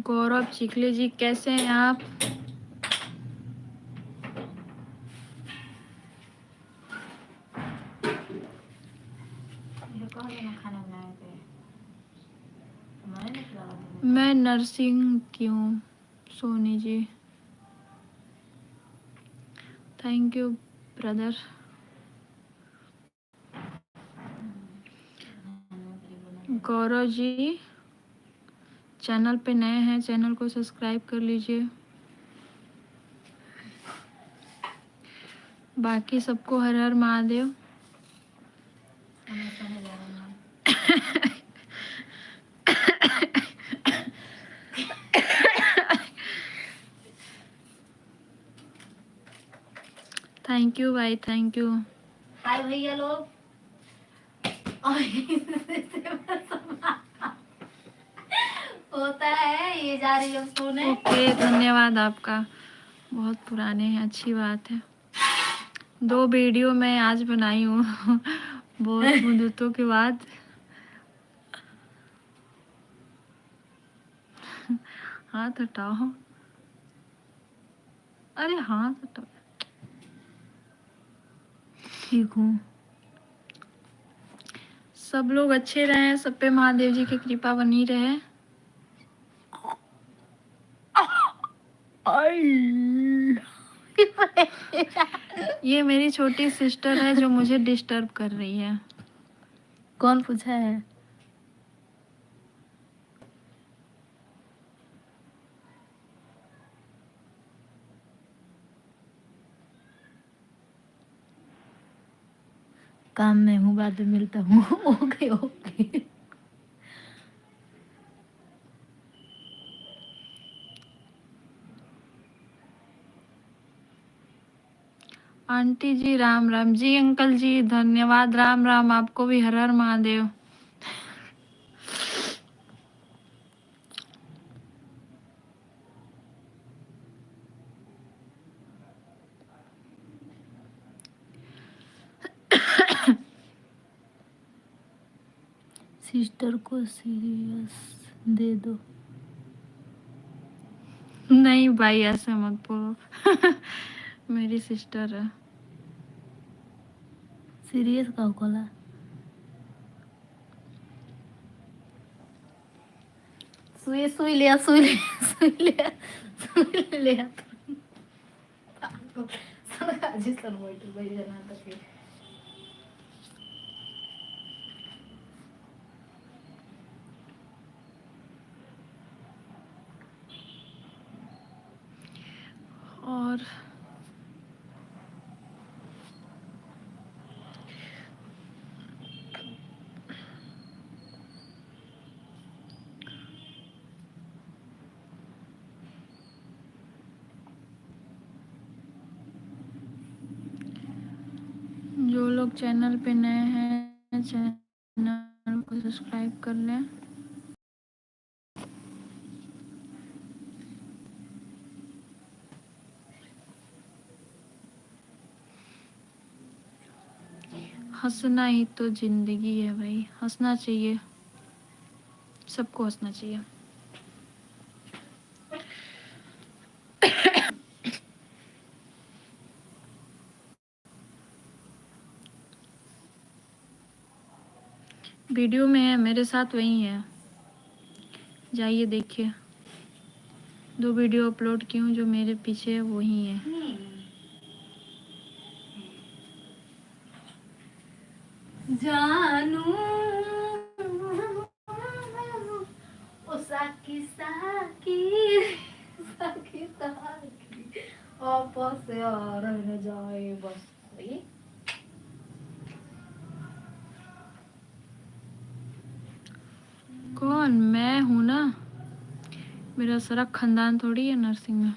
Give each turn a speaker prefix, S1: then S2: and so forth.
S1: गौरव चिखले जी, कैसे हैं आप? मैं नर्सिंग की हूँ Soni ji. Thank you brother. Gaurav ji channel पे नए हैं, चैनल को सब्सक्राइब कर लीजिए। बाकी सबको हर हर महादेव। थैंक यू भाई, थैंक यू।
S2: हाय भैया लोग। होता है, ये जा रही है सोने।
S1: ओके, धन्यवाद आपका, बहुत पुराने हैं, अच्छी बात है। 2 वीडियो मैं आज बनाई हूँ बहुत मुद्दतों के बाद। हाथ हटाओ, अरे हाथ हटाओ। ठीक हूँ, सब लोग अच्छे रहें, सब पे महादेव जी की कृपा बनी रहे। ये मेरी छोटी सिस्टर है जो मुझे डिस्टर्ब कर रही है।
S2: कौन पूछा है? काम में हूँ, बाद में मिलता हूँ। Okay okay.
S1: आंटी जी राम राम जी। अंकल जी धन्यवाद, राम राम। आपको भी हर हर महादेव।
S2: सिस्टर को सीरियस दे दो।
S1: नहीं भाई, ऐसे मत बोलो। मेरी सिस्टर है।
S2: सीरियस का खोला। सुई सुई लिया, सुई लिया, सुई लिया, सुई लिया। जी सर मोइटू भाई जना तक।
S1: और जो लोग चैनल पे नए हैं, चैनल को सब्सक्राइब कर लें। हंसना ही तो जिंदगी है भाई, हंसना चाहिए, सबको हंसना चाहिए। वीडियो में है, मेरे साथ वही है, जाइए देखिए। 2 वीडियो अपलोड की हूँ, जो मेरे पीछे वही है।
S2: जानू ओ साकी साकी साकी साकी आपस से और न जाए बस। ये
S1: कौन? मैं हूँ ना, मेरा सारा खानदान थोड़ी है नर्सिंग में।